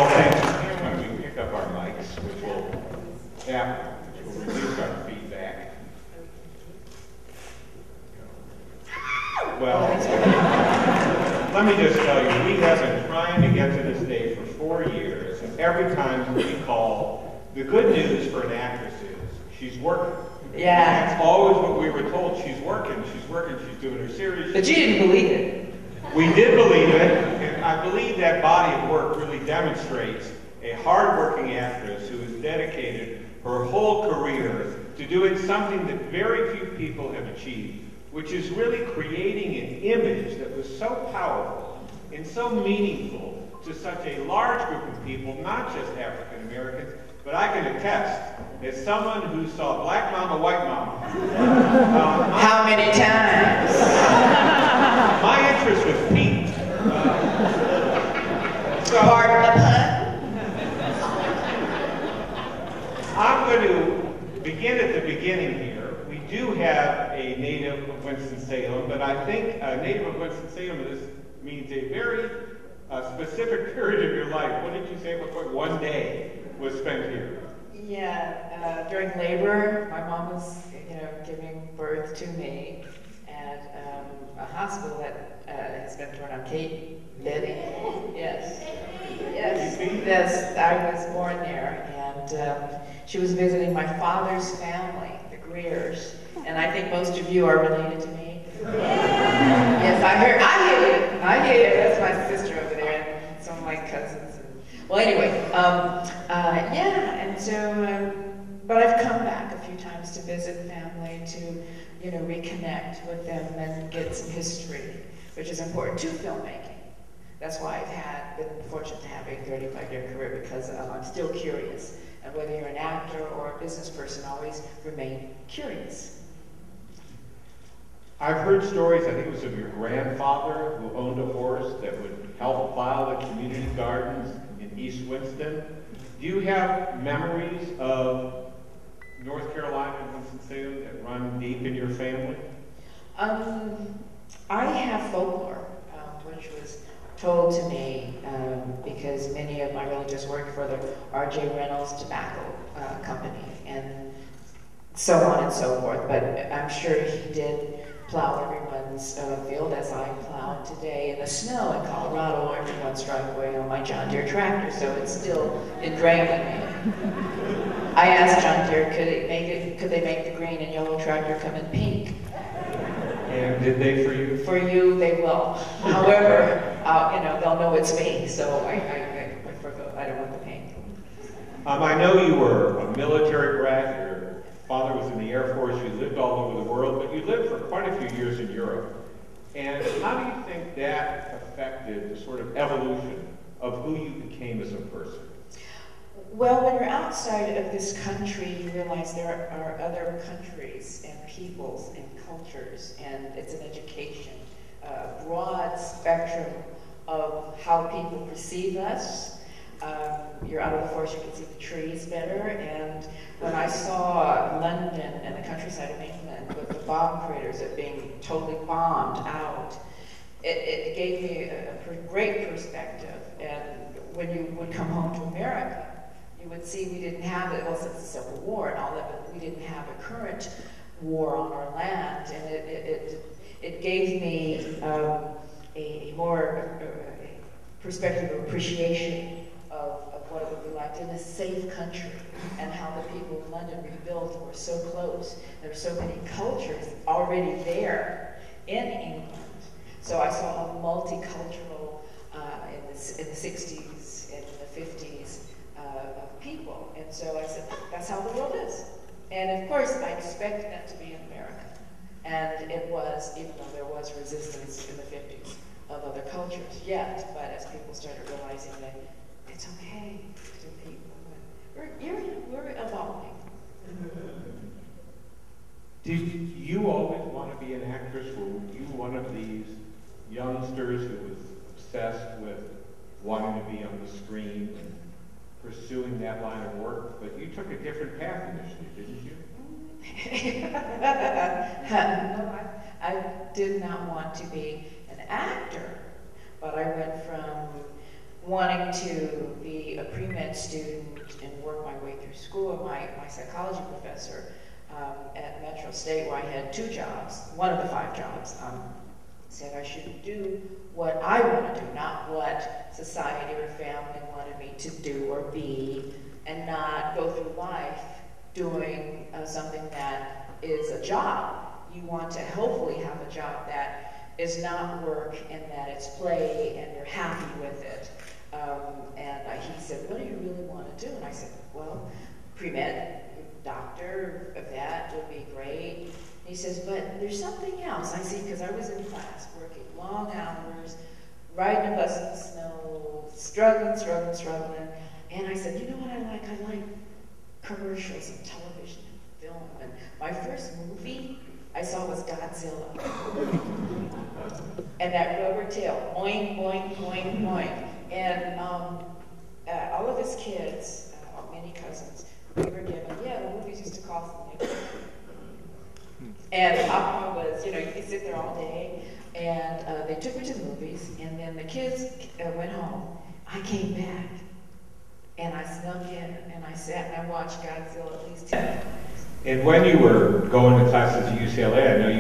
Well, thanks. When we pick up our mics, which will reduce our feedback. Well, let me just tell you, we have been trying to get to this day for 4 years, and every time we call, the good news for an actress is she's working. Yeah. That's always what we were told. She's working, she's doing her series. But you didn't believe it. We did believe it, and I believe that body of work really demonstrates a hard-working actress who has dedicated her whole career to doing something that very few people have achieved, which is really creating an image that was so powerful and so meaningful to such a large group of people, not just African Americans, but I can attest, as someone who saw Black Mama, White Mama. How many times? My interest was piqued. Pardon the pun? I'm going to begin at the beginning here. We do have a native of Winston-Salem, but I think a native of Winston-Salem means a very specific period of your life. What did you say? What 1 day was spent here? Yeah, during labor, my mom was, giving birth to me at a hospital that has been thrown on Cape Betty. Yes, I was born there, and she was visiting my father's family, the Greers, and I think most of you are related to me. Yes, I hear you. That's my sister over there, and some of my cousins. Well, anyway, and so, but I've come back a few times to visit family, to, reconnect with them and get some history, which is important to filmmaking. That's why I've been fortunate to have a 35-year career, because I'm still curious. And whether you're an actor or a business person, always remain curious. I've heard stories, I think it was of your grandfather who owned a horse that would help plow the community gardens in East Winston. Do you have memories of North Carolina and Winston-Salem that run deep in your family? I have folklore, which was told to me because many of my relatives worked for the R.J. Reynolds Tobacco Company and so on and so forth. But I'm sure he did plow everyone's field as I plowed today in the snow in Colorado, or everyone's driveway on my John Deere tractor, so it's still ingrained in me. I asked John Deere, could they make the green and yellow tractor come in pink? And did they for you? For you, they will. However, they'll know it's me, so I forgot. I don't want the pink. I know you were a military brat. Your father was in the Air Force. You lived all over the world, but you lived for quite a few years in Europe. And how do you think that affected the sort of evolution of who you became as a person? Well, when you're outside of this country, you realize there are other countries and peoples and cultures, and it's an education, a broad spectrum of how people perceive us. You're out of the forest, you can see the trees better, and when I saw London and the countryside of England with the bomb craters being totally bombed out, it gave me a great perspective. And when you would come home to America, you would see we didn't have it, well, since the Civil War and all that, but we didn't have a current war on our land, and it gave me a more perspective of appreciation of what it would be like in a safe country, and how the people in London rebuilt were so close. There were so many cultures already there in England. So I saw a multicultural in the 60s and the 50s of people. And so I said, that's how the world is. And of course, I expected that to be in America. And it was, even though there was resistance in the 50s of other cultures yet, but as people started realizing that it's okay to people, we're evolving. Did you always want to be an actress? Were you one of these youngsters who was obsessed with wanting to be on the screen and pursuing that line of work? But you took a different path initially, didn't you? No, I did not want to be an actor, but I went from wanting to be a pre-med student and work my way through school, my psychology professor at Metro State, where I had 2 jobs, one of the 5 jobs, said I should do what I want to do, not what society or family wanted me to do or be, and not go through life doing something that is a job. You want to hopefully have a job that is not work and that it's play and you're happy with it. He said, what do you really want to do? And I said, well, pre-med, doctor of that would be great. And he says, but there's something else. I see, because I was in class working long hours, riding a bus in the snow, struggling. And I said, you know what I like? I like commercials and television and film. And my first movie I saw was Godzilla. And that rubber tail, boing, boing, boing, boing. And all of his kids, many cousins, we were given, the movies used to cost money. And Papa was, you could sit there all day. And they took me to the movies. And then the kids went home. I came back. And I snuck in. And I sat and I watched Godzilla at least 10 times. And when you were going to classes at UCLA, I know you